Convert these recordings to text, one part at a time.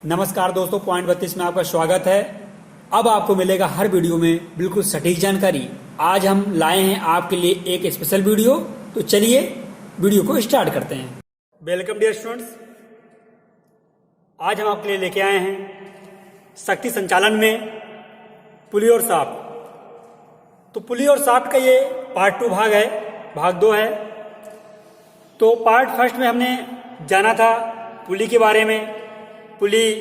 नमस्कार दोस्तों, पॉइंट 32 में आपका स्वागत है। अब आपको मिलेगा हर वीडियो में बिल्कुल सटीक जानकारी। आज हम लाए हैं आपके लिए एक स्पेशल वीडियो, तो चलिए वीडियो को स्टार्ट करते हैं। वेलकम डियर स्टूडेंट्स, आज हम आपके लिए लेके आए हैं शक्ति संचालन में पुली और सांप। तो पुली और सांप का ये पार्ट 2 भाग है, भाग 2 है। तो पार्ट फर्स्ट में हमने जाना था पुली के बारे में, पुली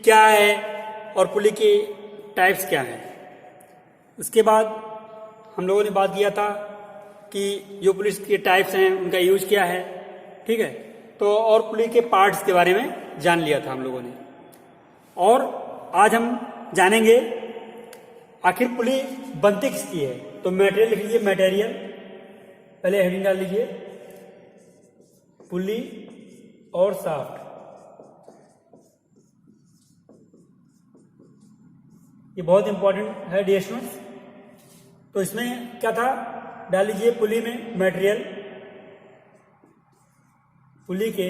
क्या है और पुली के टाइप्स क्या हैं। उसके बाद हम लोगों ने बात किया था कि जो पुली के टाइप्स हैं उनका यूज क्या है, ठीक है। तो और पुली के पार्ट्स के बारे में जान लिया था हम लोगों ने। और आज हम जानेंगे आखिर पुली बनती किसकी है। तो मटेरियल लिख लीजिए, मटेरियल पहले हेडिंग डाल लीजिए, पुली और शाफ्ट। ये बहुत इंपॉर्टेंट है डियर स्टूडेंट्स। तो इसमें क्या था, डाल लीजिए पुली में मटेरियल, पुली के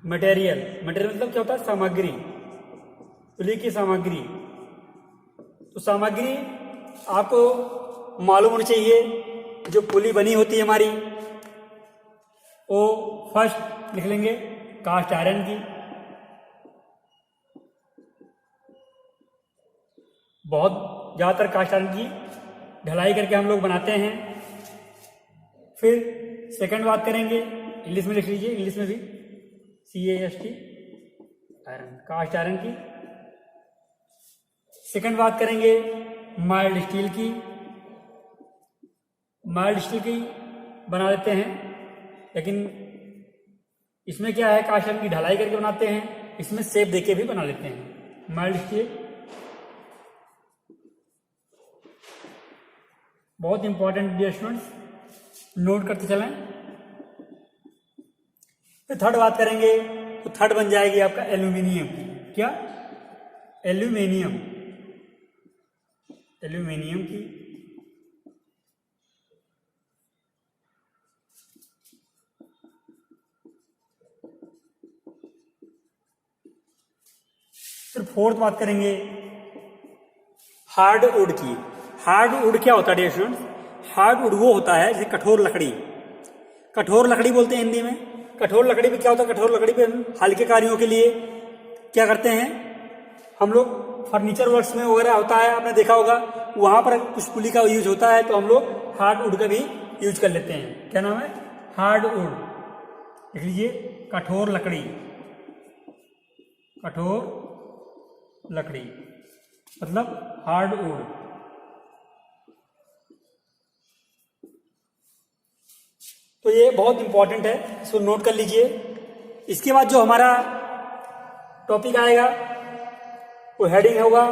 मटेरियल। मटेरियल मतलब क्या होता है, सामग्री, पुली की सामग्री। तो सामग्री आपको मालूम होनी चाहिए। जो पुली बनी होती है हमारी, वो फर्स्ट लिख लेंगे कास्ट आयरन की, बहुत ज़्यादातर कास्ट आयरन की ढलाई करके हम लोग बनाते हैं। फिर सेकंड बात करेंगे, इंग्लिश में लिख लीजिए, इंग्लिश में भी CAST आयरन, कास्ट आयरन की। सेकंड बात करेंगे माइल्ड स्टील की, माइल्ड स्टील की बना लेते हैं, लेकिन इसमें क्या है, कास्ट आयरन की ढलाई करके बनाते हैं, इसमें शेप देके भी बना लेते हैं माइल्ड स्टील। बहुत इंपॉर्टेंट डियर स्टूडेंट्स, नोट करते चलें। फिर थर्ड बात करेंगे, तो थर्ड बन जाएगी आपका एल्यूमिनियम। क्या, एल्यूमिनियम, एल्यूमिनियम की। फिर फोर्थ बात करेंगे हार्ड वुड की। हार्ड वुड क्या होता है डियर स्टूडेंट्स, हार्ड वुड वो होता है जैसे कठोर लकड़ी, कठोर लकड़ी बोलते हैं हिंदी में। कठोर लकड़ी पे क्या होता है, कठोर लकड़ी पे हम हल्के कार्यों के लिए क्या करते हैं, हम लोग फर्नीचर वर्क्स में वगैरह होता है, आपने देखा होगा, वहां पर कुछ पुली का यूज होता है, तो हम लोग हार्ड वुड का भी यूज कर लेते हैं। क्या नाम है, हार्ड वुड। लिख लीजिए कठोर लकड़ी, कठोर लकड़ी मतलब हार्ड वुड। तो ये बहुत इंपॉर्टेंट है, इसको नोट कर लीजिए। इसके बाद जो हमारा टॉपिक आएगा वो हेडिंग होगा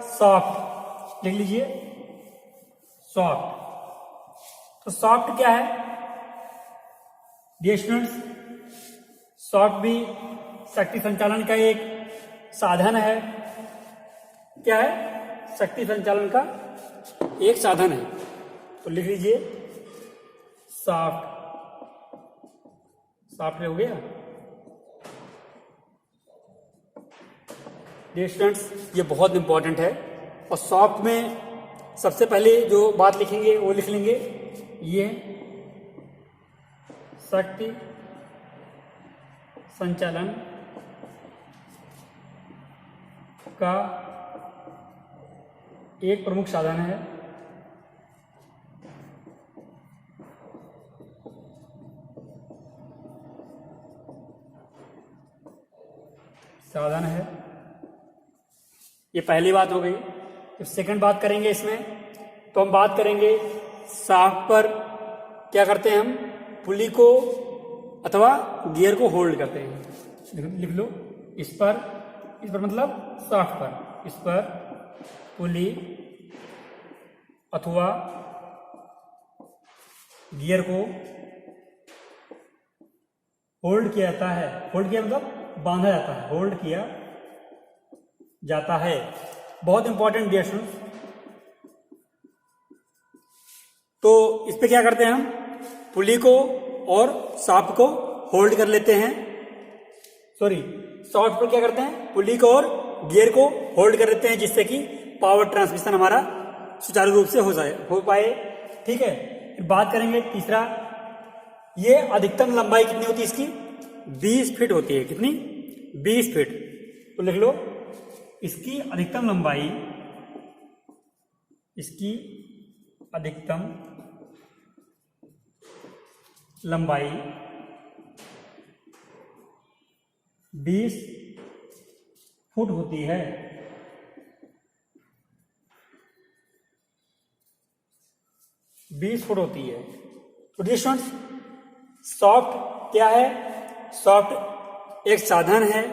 सॉफ्ट। लिख लीजिए सॉफ्ट। तो सॉफ्ट क्या है डियर स्टूडेंट्स, सॉफ्ट भी शक्ति संचालन का एक साधन है। क्या है, शक्ति संचालन का एक साधन है। तो लिख लीजिए सॉफ्ट। सॉफ्ट हो गया डियर स्टूडेंट्स, ये बहुत इंपॉर्टेंट है। और सॉफ्ट में सबसे पहले जो बात लिखेंगे वो लिख लेंगे, ये शक्ति संचालन का एक प्रमुख साधन है। साधन है, ये पहली बात हो गई। तो सेकंड बात करेंगे इसमें, तो हम बात करेंगे शाफ्ट पर क्या करते हैं, हम पुली को अथवा गियर को होल्ड करते हैं। लिख लो इस पर मतलब शाफ्ट पर, इस पर पुली अथवा गियर को होल्ड किया जाता है। होल्ड किया मतलब बांधा जाता है, होल्ड किया जाता है। बहुत इंपॉर्टेंट डियर स्टूडेंट्स। तो इस पे क्या करते हैं हम, पुली को और सांप को होल्ड कर लेते हैं। सॉरी शॉफ्ट पर क्या करते हैं, पुली को और गियर को होल्ड कर देते हैं, जिससे कि पावर ट्रांसमिशन हमारा सुचारू रूप से हो पाए। ठीक है, फिर बात करेंगे तीसरा, ये अधिकतम लंबाई कितनी होती है इसकी, 20 फीट होती है। कितनी, 20 फीट। तो लिख लो, इसकी अधिकतम लंबाई, इसकी अधिकतम लंबाई 20 फुट होती है। तो डियर स्टूडेंट्स, सॉफ्ट क्या है, सॉफ्ट एक साधन है,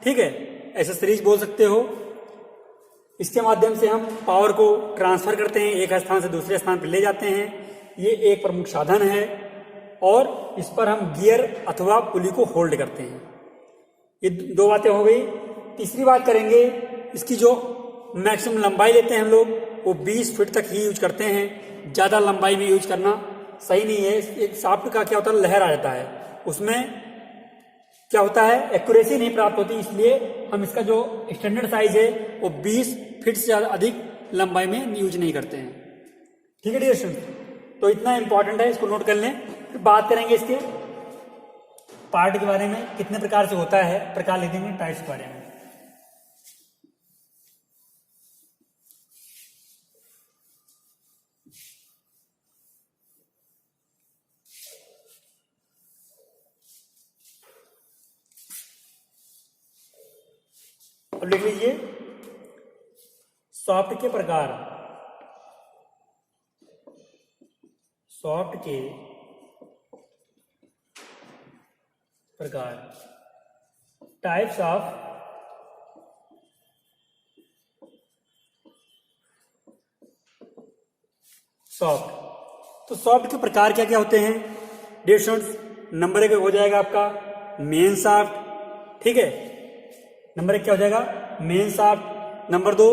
ठीक है, एक्सेसरीज बोल सकते हो। इसके माध्यम से हम पावर को ट्रांसफर करते हैं, एक स्थान से दूसरे स्थान पर ले जाते हैं। ये एक प्रमुख साधन है और इस पर हम गियर अथवा पुली को होल्ड करते हैं। ये दो बातें हो गई। तीसरी बात करेंगे, इसकी जो मैक्सिमम लंबाई लेते हैं हम लोग, वो 20 फीट तक ही यूज करते हैं। ज़्यादा लंबाई में यूज करना सही नहीं है। एक शाफ्ट का क्या होता है, लहर आ जाता है, उसमें क्या होता है, एक्यूरेसी नहीं प्राप्त होती। इसलिए हम इसका जो स्टैंडर्ड साइज है वो 20 फीट से ज़्यादा अधिक लंबाई में यूज नहीं करते हैं। ठीक है डियर स्टूडेंट, तो इतना इंपॉर्टेंट है, इसको नोट कर लें। फिर बात करेंगे इसके पार्ट के बारे में, कितने प्रकार से होता है, प्रकार लिख देंगे टाइप्स के बारे में। अब लिख लीजिए, सॉफ्ट के प्रकार, सॉफ्ट के प्रकार, टाइप्स ऑफ सॉफ्ट। तो सॉफ्ट के प्रकार क्या क्या होते हैं डियर स्टूडेंट्स? नंबर 1 हो जाएगा आपका मेन शाफ्ट, ठीक है, नंबर 1 क्या हो जाएगा, मेन शाफ्ट। नंबर 2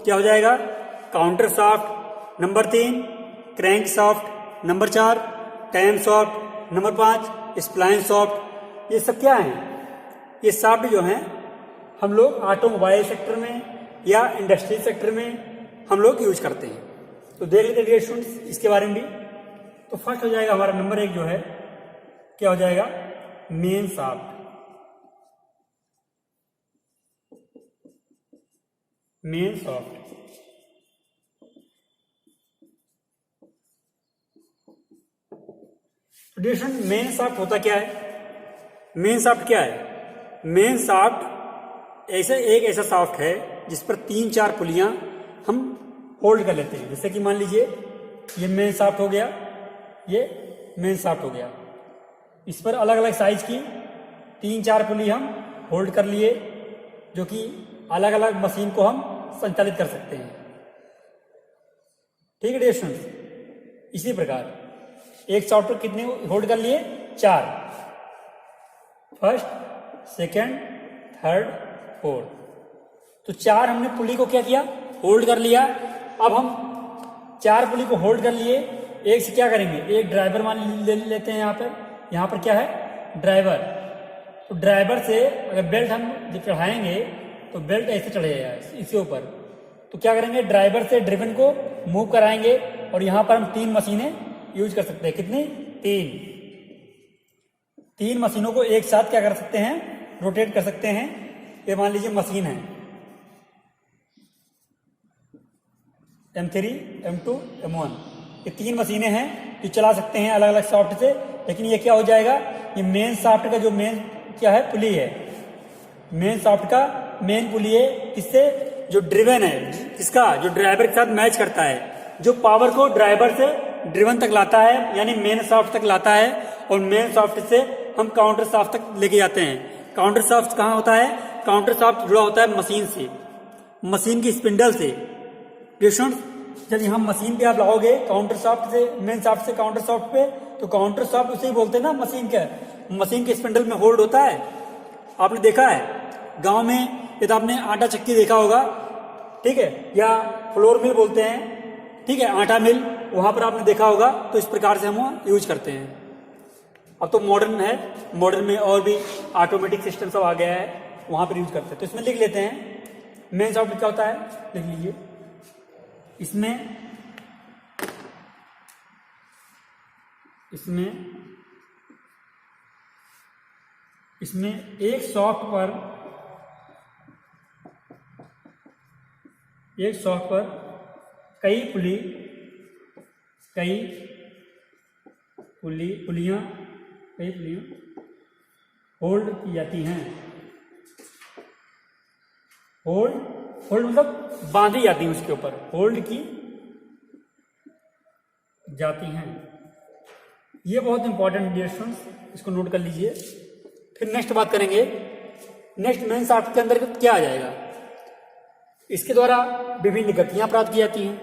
क्या हो जाएगा, counter shaft. Number 3 crank shaft. Number 4 cam shaft. Number 5 spline shaft. ये सब क्या है, ये शाफ्ट जो हैं हम लोग ऑटोमोबाइल सेक्टर में या इंडस्ट्रियल सेक्टर में हम लोग यूज करते हैं। तो देख लेते हैं स्टूडेंट्स इसके बारे में भी। तो फर्स्ट हो जाएगा हमारा नंबर 1 जो है, क्या हो जाएगा, main shaft. Main shaft, main shaft होता क्या है, मेन शाफ्ट क्या है, मेन शाफ्ट एक ऐसा शाफ्ट है जिस पर 3-4 पुलियां हम होल्ड कर लेते हैं। जैसे कि मान लीजिए ये मेन शाफ्ट हो गया, ये मेन शाफ्ट हो गया, इस पर अलग अलग साइज की 3-4 पुली हम होल्ड कर लिए, जो कि अलग अलग मशीन को हम संचालित कर सकते हैं। ठीक है डियर स्टूडेंट्स, इसी प्रकार एक शाफ्ट पर कितने होल्ड कर लिए, 4, फर्स्ट, सेकंड, थर्ड, फोर्थ। तो 4 हमने पुली को क्या किया, होल्ड कर लिया। अब हम 4 पुली को होल्ड कर लिए, एक से क्या करेंगे, एक ड्राइवर मान लेते हैं। यहाँ पर क्या है, ड्राइवर। तो ड्राइवर से अगर बेल्ट हम जब चढ़ाएंगे तो बेल्ट ऐसे चढ़ेगा इसके ऊपर। तो क्या करेंगे, ड्राइवर से ड्रिवन को मूव कराएंगे और यहाँ पर हम 3 मशीनें यूज कर सकते हैं। कितनी, 3 मशीनों को एक साथ क्या कर सकते हैं, रोटेट कर सकते हैं। ये मान लीजिए मशीन है M3, M2, M1, ये 3 मशीनें हैं जो चला सकते हैं अलग अलग शाफ्ट से। लेकिन ये क्या हो जाएगा, ये मेन शाफ्ट का जो मेन क्या है, पुली है, मेन शाफ्ट का मेन पुली है, किससे, जो ड्रिवन है, किसका, जो ड्राइवर के साथ मैच करता है, जो पावर को ड्राइवर से ड्रिवन तक लाता है, यानी मेन शाफ्ट तक लाता है, और मेन शाफ्ट से हम काउंटर शाफ्ट तक लेके जाते हैं। काउंटर शाफ्ट कहाँ होता है, काउंटर शाफ्ट जुड़ा होता है मशीन से, मशीन की स्पिंडल से। जब यहाँ मशीन पे आप लाओगे काउंटर शाफ्ट से, मेन शाफ्ट से काउंटर शाफ्ट पे, तो काउंटर शाफ्ट उसे ही बोलते हैं ना, मशीन के स्पिंडल में होल्ड होता है। आपने देखा है गांव में, ये तो आपने आटा चक्की देखा होगा, ठीक है, या फ्लोर मिल बोलते हैं, ठीक है, आटा मिल, वहां पर आपने देखा होगा। तो इस प्रकार से हम यूज करते हैं। अब तो मॉडर्न है, मॉडर्न में और भी ऑटोमेटिक सिस्टम सब आ गया है, वहां पर यूज करते हैं। तो इसमें लिख लेते हैं मेन सॉफ्ट क्या होता है, लिख लीजिए। इसमें एक सॉफ्ट पर कई पुलियां होल्ड की जाती हैं। होल्ड मतलब बांधी जाती हैं, उसके ऊपर होल्ड की जाती हैं। ये बहुत इंपॉर्टेंट डियर स्टूडेंट्स, इसको नोट कर लीजिए। फिर नेक्स्ट बात करेंगे, नेक्स्ट मेन सॉफ्ट के अंदर क्या आ जाएगा। इसके द्वारा विभिन्न गतियां प्राप्त की जाती हैं,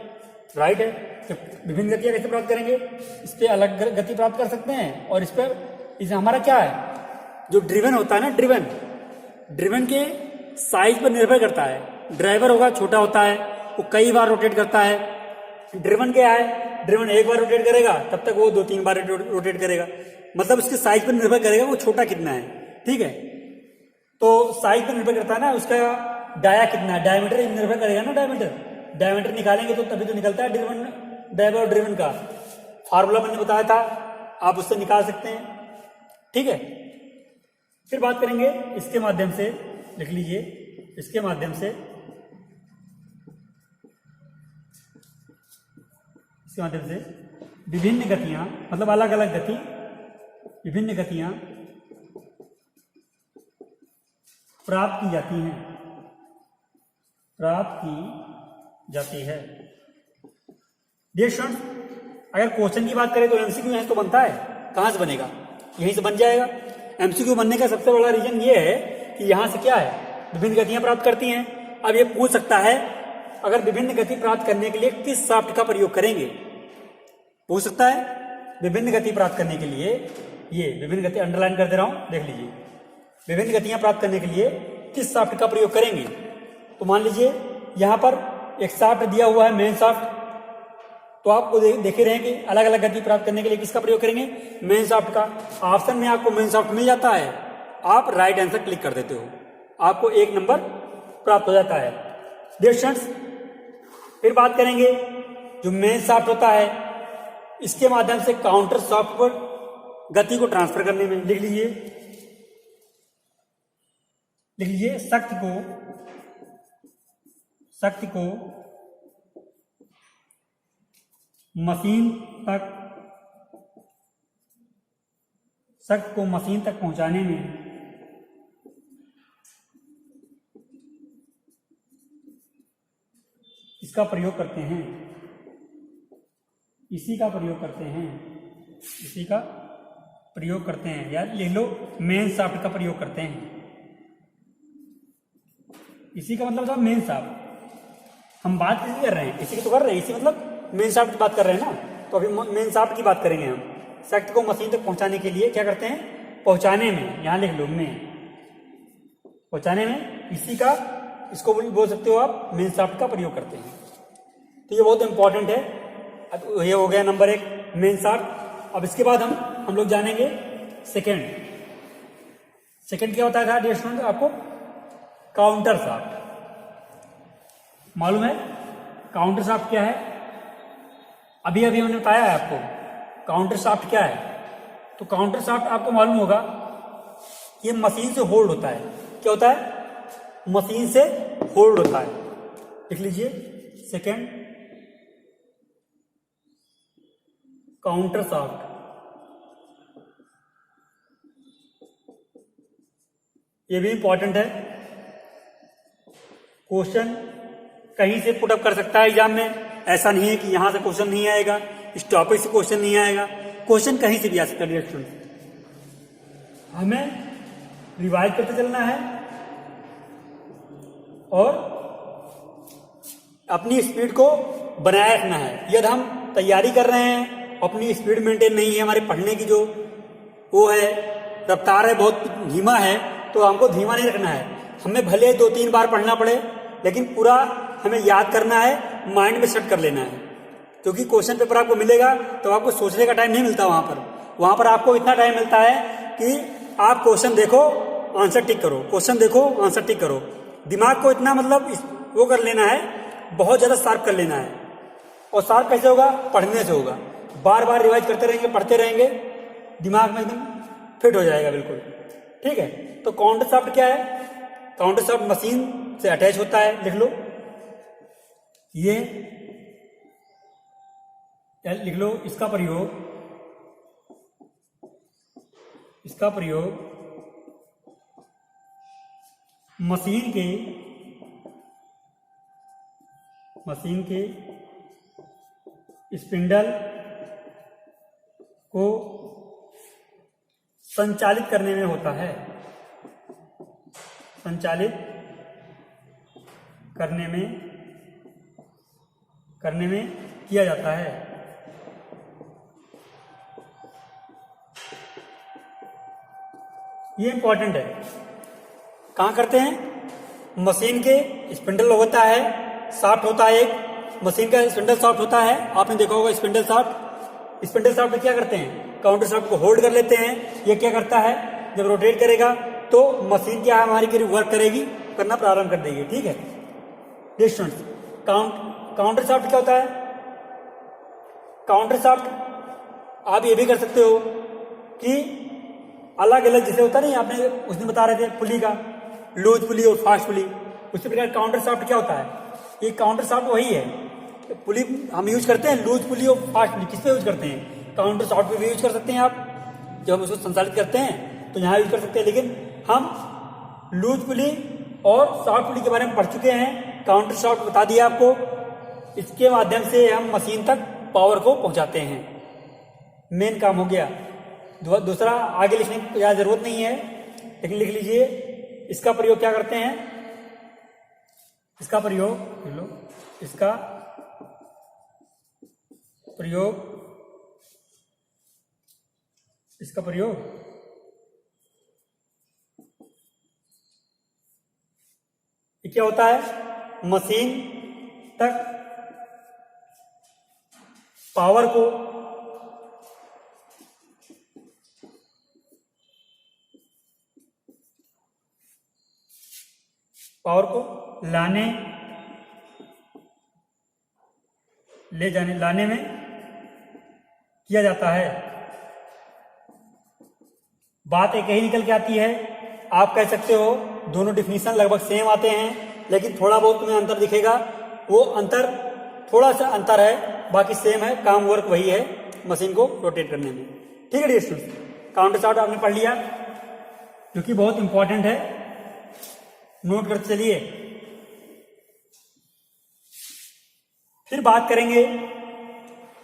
राइट है। तो विभिन्न गतियां कैसे प्राप्त करेंगे, इस पर अलग गति प्राप्त कर सकते हैं, और इस पर हमारा क्या है, जो ड्रिवन होता है ना, ड्रिवन के साइज पर निर्भर करता है। ड्राइवर होगा छोटा होता है, वो कई बार रोटेट करता है। ड्रिवन क्या है, ड्रिवन एक बार रोटेट करेगा तब तक वो 2-3 बार रोटेट करेगा, मतलब उसके साइज पर निर्भर करेगा वो छोटा कितना है, ठीक है। तो साइज पर निर्भर करता है ना, उसका डाया कितना है, डायमीटर निर्भर करेगा ना। डायमीटर निकालेंगे तो तभी तो निकलता है ड्राइवर और ड्रिवन का फार्मूला मैंने बताया था, आप उससे निकाल सकते हैं, ठीक है। फिर बात करेंगे इसके माध्यम से, लिख लीजिए, इसके माध्यम से विभिन्न गतियां, मतलब अलग अलग गति, विभिन्न गतियां प्राप्त की जाती है। डियर स्टूडेंट्स, अगर क्वेश्चन की बात करें तो एमसीक्यू यहीं तो बनता है, कहां से बनेगा, यहीं से बन जाएगा। एमसीक्यू बनने का सबसे बड़ा रीजन ये है कि यहां से क्या है, विभिन्न गतियां प्राप्त करती हैं। अब ये पूछ सकता है, अगर विभिन्न गति प्राप्त करने के लिए किस शाफ्ट का प्रयोग करेंगे, पूछ सकता है। विभिन्न गति प्राप्त करने के लिए, ये विभिन्न गति अंडरलाइन कर दे रहा हूं, देख लीजिए, विभिन्न गतियां प्राप्त करने के लिए किस शाफ्ट का प्रयोग करेंगे। तो मान लीजिए यहां पर एक शाफ्ट दिया हुआ है, मेन शाफ्ट, तो आपको देखे रहे हैं कि अलग अलग गति प्राप्त करने के लिए किसका प्रयोग करेंगे, मेन शाफ्ट का। ऑप्शन में आपको मेन शाफ्ट मिल जाता है, आप राइट आंसर क्लिक कर देते हो, आपको 1 नंबर प्राप्त हो जाता है। डियर स्टूडेंट्स, फिर बात करेंगे जो मेन शाफ्ट होता है, इसके माध्यम से काउंटर शाफ्ट पर गति को ट्रांसफर करने में, लिख लीजिए शक्ति को मशीन तक पहुंचाने में इसका प्रयोग करते हैं, इसी का प्रयोग करते हैं, यार ले लो, मेन शाफ्ट का प्रयोग करते हैं। इसी का मतलब था मेन शाफ्ट। हम बात किसी कर रहे हैं, इसी की तो कर रहे हैं, इसी मतलब मेन शाफ्ट की बात कर रहे हैं ना। तो अभी मेन शाफ्ट की बात करेंगे हम। शक्ति को मशीन तक पहुंचाने के लिए क्या करते हैं, पहुंचाने में, यहां लिख लो में, पहुंचाने में इसी का, इसको बोल सकते हो आप, मेन शाफ्ट का प्रयोग करते हैं। तो ये बहुत इंपॉर्टेंट है। ये हो गया नंबर 1 मेन शाफ्ट। अब इसके बाद हम लोग जानेंगे सेकंड क्या होता है डियर स्टूडेंट, आपको काउंटर शाफ्ट मालूम है। काउंटर शाफ्ट क्या है, अभी हमने बताया है आपको काउंटर शाफ्ट क्या है। तो काउंटर शाफ्ट आपको मालूम होगा, ये मशीन से होल्ड होता है। क्या होता है, मशीन से होल्ड होता है। लिख लीजिए सेकंड काउंटर शाफ्ट। ये भी इंपॉर्टेंट है, क्वेश्चन कहीं से पुटअप कर सकता है एग्जाम में। ऐसा नहीं है कि यहां से क्वेश्चन नहीं आएगा, इस टॉपिक से क्वेश्चन नहीं आएगा, क्वेश्चन कहीं से भी आ सकता है स्टूडेंट। हमें रिवाइज करते चलना है और अपनी स्पीड को बनाए रखना है। यदि हम तैयारी कर रहे हैं, अपनी स्पीड मेंटेन नहीं है, हमारे पढ़ने की जो वो है, रफ्तार है, बहुत धीमा है, तो हमको धीमा नहीं रखना है। हमें भले 2-3 बार पढ़ना पड़े, लेकिन पूरा हमें याद करना है, माइंड में सेट कर लेना है। क्योंकि क्वेश्चन पेपर आपको मिलेगा तो आपको सोचने का टाइम नहीं मिलता, वहां पर वहां पर आपको इतना टाइम मिलता है कि आप क्वेश्चन देखो, आंसर टिक करो, क्वेश्चन देखो, आंसर टिक करो। दिमाग को इतना मतलब वो कर लेना है, बहुत ज्यादा शार्प कर लेना है। और शार्प कैसे होगा? पढ़ने से होगा। बार बार रिवाइज करते रहेंगे, पढ़ते रहेंगे, दिमाग में एकदम फिट हो जाएगा बिल्कुल। ठीक है, तो काउंटरसॉफ्ट क्या है? काउंटरसॉफ्ट मशीन से अटैच होता है। लिख लो, ये लिख लो, इसका प्रयोग मशीन के स्पिंडल को संचालित करने में होता है। संचालित करने में किया जाता है। ये इंपॉर्टेंट है। कहां करते हैं? मशीन के स्पिंडल होता है, शाफ्ट होता है, एक मशीन का स्पिंडल शाफ्ट होता है। आपने देखा होगा स्पिंडल शाफ्ट में क्या करते हैं? काउंटर शाफ्ट को होल्ड कर लेते हैं। ये क्या करता है? जब रोटेट करेगा तो मशीन क्या हमारी वर्क करेगी, करना प्रारंभ कर देगी। ठीक है स्टूडेंट्स, काउंटर शाफ्ट क्या होता है? काउंटर शाफ्ट आप ये भी कर सकते हो कि अलग अलग, जैसे होता नहीं, आपने उस दिन बता रहे थे पुली का, लूज पुली और फास्ट पुली, उसी प्रकार काउंटर शाफ्ट क्या होता है? ये काउंटर शाफ्ट वही है। पुली हम यूज करते हैं, लूज पुली और फास्ट पुली किस पे यूज करते हैं? काउंटर शाफ्ट पे भी यूज कर सकते हैं आप, जब हम उसको संचालित करते हैं तो यहाँ यूज कर सकते हैं। लेकिन हम लूज पुली और शॉर्ट पुली के बारे में पढ़ चुके हैं, काउंटर शाफ्ट बता दिया आपको। इसके माध्यम से हम मशीन तक पावर को पहुंचाते हैं। मेन काम हो गया। दूसरा आगे लिखने की ज़्यादा जरूरत नहीं है, लेकिन लिख लीजिए, इसका प्रयोग क्या करते हैं? इसका प्रयोग ये क्या होता है? मशीन तक पावर को लाने में किया जाता है। बात एक ही निकल के आती है। आप कह सकते हो दोनों डिफिनीशन लगभग सेम आते हैं, लेकिन थोड़ा बहुत तुम्हें अंतर दिखेगा। वो अंतर थोड़ा सा अंतर है, बाकी सेम है, काम वर्क वही है मशीन को रोटेट करने में। ठीक है डियर स्टूडेंट्स, काउंटर शाफ्ट आपने पढ़ लिया, जो कि बहुत इंपॉर्टेंट है, नोट करते चलिए। फिर बात करेंगे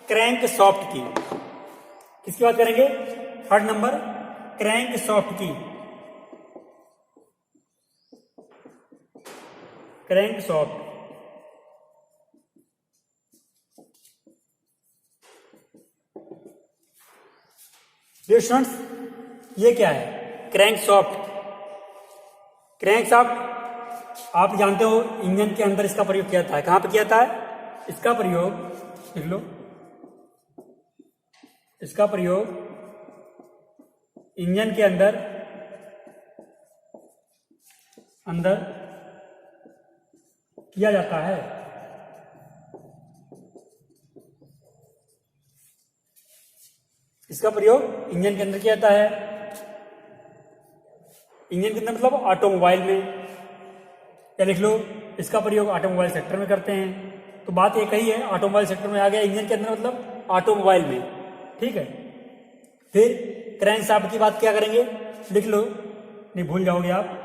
क्रैंक शाफ्ट की। किसकी बात करेंगे? थर्ड नंबर, क्रैंक शाफ्ट की। क्रैंक शाफ्ट डियर स्टूडेंट्स, ये क्या है? क्रैंक शाफ्ट आप जानते हो इंजन के अंदर इसका प्रयोग किया जाता है। कहां पर किया जाता है? इसका प्रयोग लिख लो, इसका प्रयोग इंजन के अंदर किया जाता है। इसका प्रयोग इंजन के अंदर किया जाता है। इंजन के अंदर मतलब ऑटोमोबाइल में, या लिख लो इसका प्रयोग ऑटोमोबाइल सेक्टर में करते हैं। तो बात एक ही है, ऑटोमोबाइल सेक्टर में आ गया, इंजन के अंदर मतलब ऑटोमोबाइल में। ठीक है, फिर क्रैंक शाफ्ट की बात क्या करेंगे? लिख लो, नहीं भूल जाओगे आप।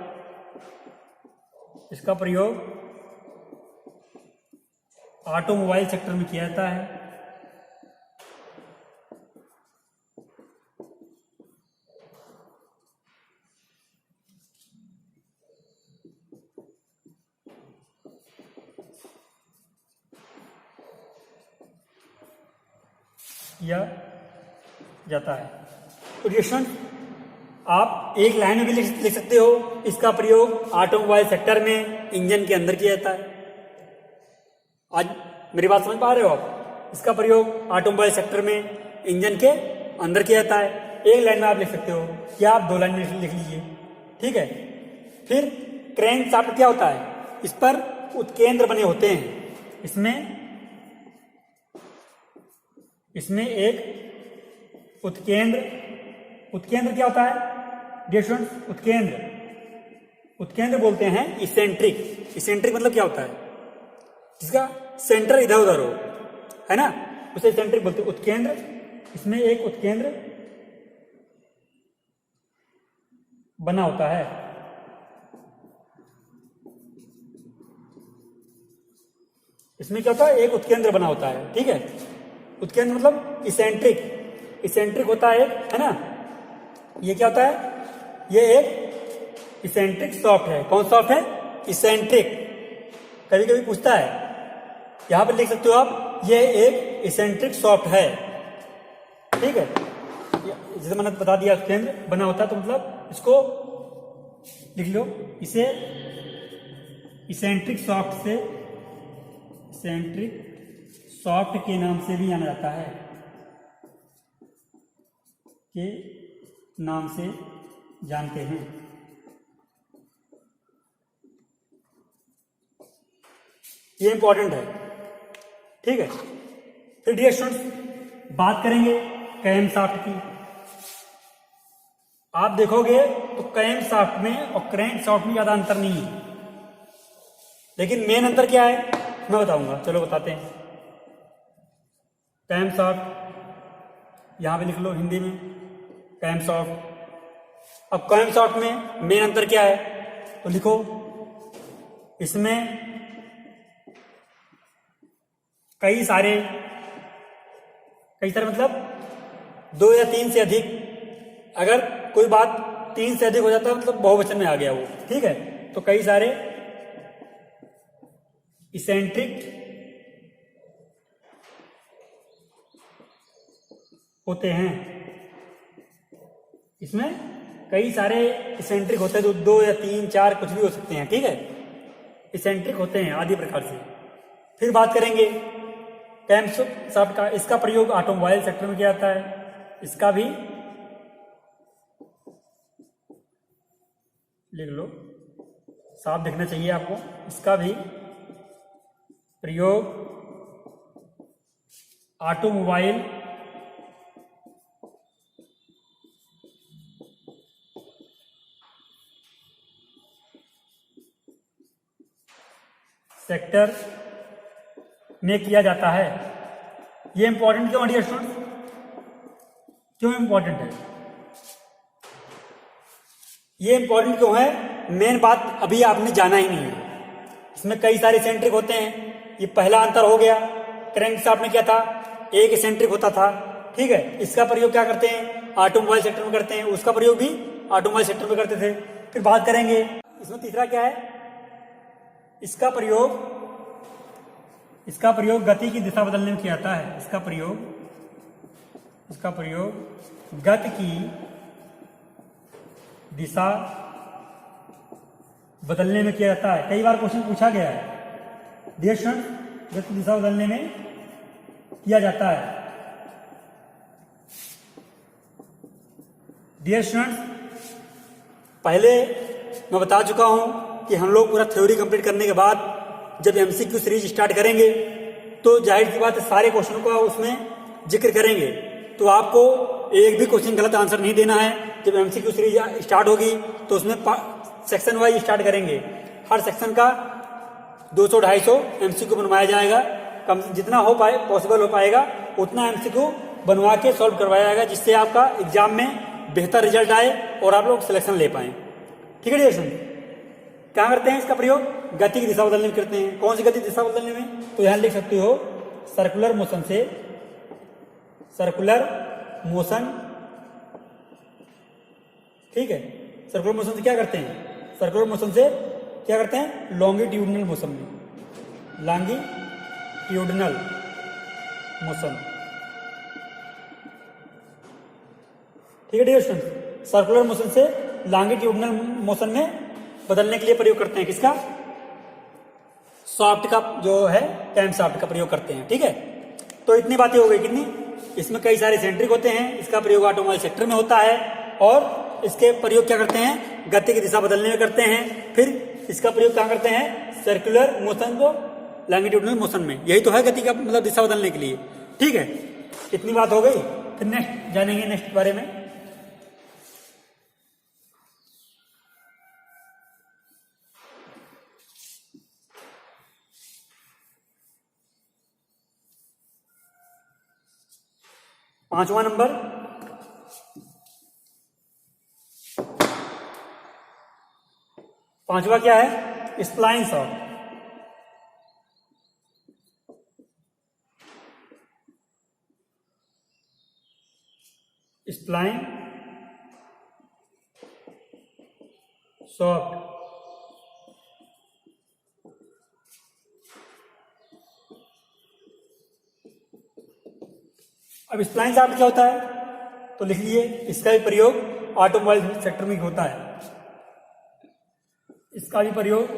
इसका प्रयोग ऑटोमोबाइल सेक्टर में किया जाता है। किया जाता है। तो डियर आप एक लाइन में भी लिख सकते हो, इसका प्रयोग ऑटोमोबाइल सेक्टर में इंजन के अंदर किया जाता है। आज मेरी बात समझ पा रहे हो आप? इसका प्रयोग ऑटोमोबाइल सेक्टर में इंजन के अंदर किया जाता है। एक लाइन में आप लिख सकते हो या आप 2 लाइन में लिख लीजिए, ठीक है। फिर क्रैंक शाफ्ट क्या होता है, इस पर उत्केंद्र बने होते हैं। इसमें एक उत्केंद्र क्या होता है डियर स्टूडेंट्स, उत्केंद्र बोलते हैं इसेंट्रिक मतलब क्या होता है, जिसका सेंटर इधर उधर हो, है ना, उसे इसेंट्रिक बोलते हैं। उत्केंद्र, इसमें एक उत्केंद्र बना होता है। इसमें क्या होता है, एक उत्केंद्र बना होता है, ठीक है। उत्केंद्र मतलब इसेंट्रिक होता है एक, है ना। ये क्या होता है, ये एक इसेंट्रिक शाफ्ट है। कौन शाफ्ट है, इसेंट्रिक। कभी कभी पूछता है, यहां पर लिख सकते हो आप, ये एक इसेंट्रिक शाफ्ट है, ठीक है। जैसे मैंने बता दिया केंद्र बना होता है, तो मतलब इसको लिख लो, इसे इसेंट्रिक शाफ्ट के नाम से भी जाना जाता है, के नाम से जानते हैं। ये इंपॉर्टेंट है, ठीक है। फिर डियर स्टूडेंट्स बात करेंगे कैम शाफ्ट की। आप देखोगे तो कैम शाफ्ट में और क्रैंक शाफ्ट में ज्यादा अंतर नहीं है, लेकिन मेन अंतर क्या है मैं बताऊंगा, चलो बताते हैं। कैम शाफ्ट यहां पे लिख लो हिंदी में, कैम शाफ्ट। अब कैम शाफ्ट में मेन अंतर क्या है तो लिखो, इसमें कई सारे मतलब 2 या 3 से अधिक, अगर कोई बात 3 से अधिक हो जाता है मतलब बहुवचन में आ गया वो, ठीक है। तो कई सारे इसेंट्रिक होते हैं, इसमें कई सारे इसेंट्रिक होते हैं, जो 2 या 3 4 कुछ भी हो सकते हैं, ठीक है। इसेंट्रिक होते हैं आदि प्रकार से। फिर बात करेंगे कैम शाफ्ट का। इसका प्रयोग ऑटोमोबाइल सेक्टर में किया जाता है। इसका भी लिख लो, साफ दिखना चाहिए आपको। इसका भी प्रयोग ऑटोमोबाइल सेक्टर में किया जाता है। ये इंपॉर्टेंट क्यों है डियर स्टूडेंट्स, क्यों इंपॉर्टेंट है ये? इंपॉर्टेंट क्यों है, मेन बात अभी आपने जाना ही नहीं है। इसमें कई सारे इसेंट्रिक होते हैं, ये पहला अंतर हो गया। क्रैंक शाफ्ट में क्या था, एक इसेंट्रिक होता था, ठीक है। इसका प्रयोग क्या करते हैं, ऑटोमोबाइल सेक्टर में करते हैं। उसका प्रयोग भी ऑटोमोबाइल सेक्टर में करते थे। फिर बात करेंगे इसमें तीसरा क्या है, इसका प्रयोग गति की दिशा बदलने में किया जाता है। इसका प्रयोग गति की दिशा बदलने में किया जाता है। कई बार क्वेश्चन पूछा गया है, डियर स्टूडेंट, गति की दिशा बदलने में किया जाता है। डियर स्टूडेंट, पहले मैं बता चुका हूं कि हम लोग पूरा थ्योरी कंप्लीट करने के बाद जब एमसीक्यू सीरीज स्टार्ट करेंगे तो जाहिर सी बात है सारे क्वेश्चनों का उसमें जिक्र करेंगे। तो आपको एक भी क्वेश्चन गलत आंसर नहीं देना है। जब एमसीक्यू सीरीज स्टार्ट होगी तो उसमें सेक्शन वाइज स्टार्ट करेंगे। हर सेक्शन का 200-250 एमसीक्यू बनवाया जाएगा। कम जितना हो पाए पॉसिबल हो पाएगा उतना एमसीक्यू बनवा के सॉल्व करवाया जाएगा, जिससे आपका एग्जाम में बेहतर रिजल्ट आए और आप लोग सिलेक्शन ले पाए। ठीक है डियर, क्या करते हैं इसका प्रयोग, गति की दिशा बदलने में करते हैं। कौन सी गति की दिशा बदलने में, तो यहां लिख सकते हो सर्कुलर मोशन से, ठीक है। सर्कुलर मोशन से क्या करते हैं, सर्कुलर मोशन से क्या करते हैं, लॉन्गिट्यूडनल मोशन में, लॉन्गिट्यूडनल मोशन, ठीक है डियर स्टूडेंट। सर्कुलर मोशन से लॉन्गिट्यूडनल मोशन में बदलने के लिए प्रयोग करते हैं किसका, शाफ्ट का, जो है कैम शाफ्ट का प्रयोग करते हैं। ठीक है, तो इतनी बातें हो गई, कितनी इसमें कई सारे सेंट्रिक होते हैं, इसका प्रयोग ऑटोमोबाइल सेक्टर में होता है और इसके प्रयोग क्या करते हैं, गति की दिशा बदलने में करते हैं। फिर इसका प्रयोग क्या करते हैं, सर्कुलर मोशन को लॉन्गिट्यूडिनल मोशन में। यही तो है गति का मतलब दिशा बदलने के लिए। ठीक है, इतनी बात हो गई। फिर नेक्स्ट जानेंगे नेक्स्ट बारे में। पांचवा नंबर, पांचवा क्या है, स्प्लाइन शॉफ्ट। स्प्लाइन शॉफ्ट अब स्प्लाइन शॉफ्ट क्या होता है, तो लिख लीजिए, इसका भी प्रयोग ऑटोमोबाइल सेक्टर में होता है। इसका भी प्रयोग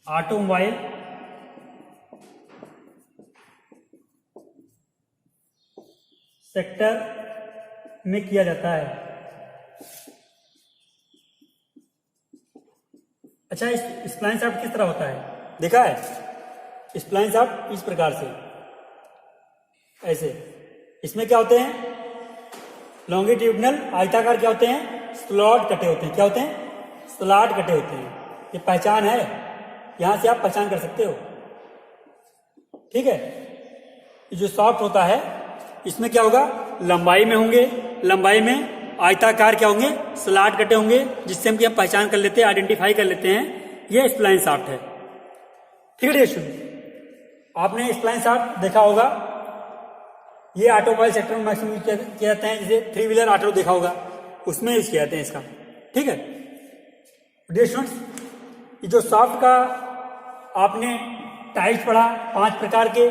ऑटोमोबाइल सेक्टर में किया जाता है। अच्छा, इस स्प्लाइन शॉफ्ट किस तरह होता है, देखा है? स्प्लाइन शॉफ्ट इस प्रकार से, ऐसे। इसमें क्या होते हैं, लॉन्गिट्यूडिनल आयताकार क्या होते हैं, स्लॉट कटे होते हैं। क्या होते हैं, स्लॉट कटे होते हैं। ये पहचान है, यहां से आप पहचान कर सकते हो। ठीक है, ये जो शॉफ्ट होता है इसमें क्या होगा, लंबाई में होंगे, लंबाई में आयताकार क्या होंगे, स्लॉट कटे होंगे, जिससे हम पहचान कर लेते हैं, आइडेंटिफाई कर लेते हैं ये स्प्लाइन शॉफ्ट है। ठीक है स्टूडेंट, आपने स्प्लाइन शॉफ्ट देखा होगा। ये ऑटोमोबाइल सेक्टर में मैक्सिमम यूज किया जाते हैं, जैसे 3 व्हीलर ऑटो देखा होगा, उसमें यूज किया जाते हैं इसका। ठीक है डियर स्टूडेंट्स, ये जो शॉफ्ट का आपने टाइप्स पढ़ा 5 प्रकार के,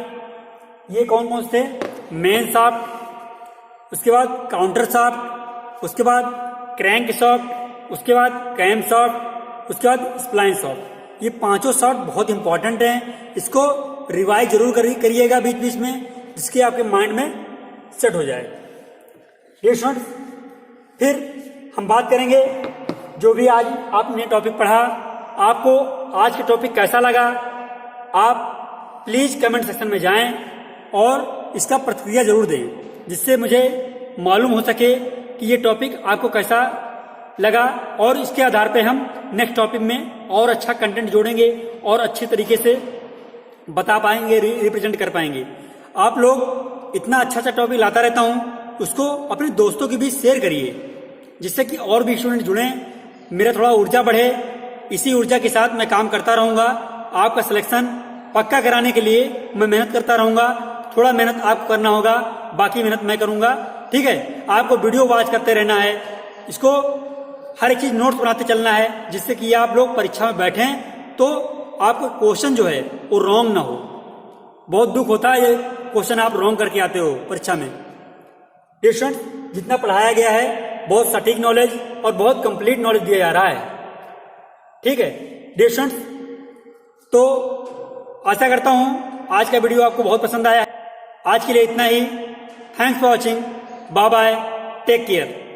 ये कौन कौन से थे, मेन शॉफ्ट, उसके बाद काउंटर शॉफ्ट, उसके बाद क्रैंक शॉफ्ट, उसके बाद कैम शॉफ्ट, उसके बाद स्प्लाइन शॉफ्ट। ये पांचों शॉफ्ट बहुत इंपॉर्टेंट हैं, इसको रिवाइज जरूर करिएगा बीच बीच में, जिसके आपके माइंड में सेट हो जाए। डियर स्टूडेंट्स, फिर हम बात करेंगे जो भी आज आपने टॉपिक पढ़ा, आपको आज के टॉपिक कैसा लगा, आप प्लीज कमेंट सेक्शन में जाएं और इसका प्रतिक्रिया जरूर दें, जिससे मुझे मालूम हो सके कि ये टॉपिक आपको कैसा लगा, और इसके आधार पे हम नेक्स्ट टॉपिक में और अच्छा कंटेंट जोड़ेंगे और अच्छे तरीके से बता पाएंगे, रिप्रेजेंट कर पाएंगे। आप लोग इतना अच्छा अच्छा टॉपिक लाता रहता हूं, उसको अपने दोस्तों के बीच शेयर करिए, जिससे कि और भी स्टूडेंट जुड़ें, मेरा थोड़ा ऊर्जा बढ़े। इसी ऊर्जा के साथ मैं काम करता रहूंगा। आपका सिलेक्शन पक्का कराने के लिए मैं मेहनत करता रहूंगा। थोड़ा मेहनत आपको करना होगा, बाकी मेहनत मैं करूंगा। ठीक है, आपको वीडियो वॉच करते रहना है, इसको हर एक चीज नोट्स बनाते चलना है, जिससे कि आप लोग परीक्षा में बैठें तो आपका क्वेश्चन जो है वो रॉन्ग ना हो। बहुत दुख होता है ये क्वेश्चन आप रॉन्ग करके आते हो परीक्षा में। डियर स्टूडेंट, जितना पढ़ाया गया है बहुत सटीक नॉलेज और बहुत कंप्लीट नॉलेज दिया जा रहा है। ठीक है डियर स्टूडेंट्स, तो आशा करता हूं आज का वीडियो आपको बहुत पसंद आया। आज के लिए इतना ही। Thanks for watching, bye bye, take care.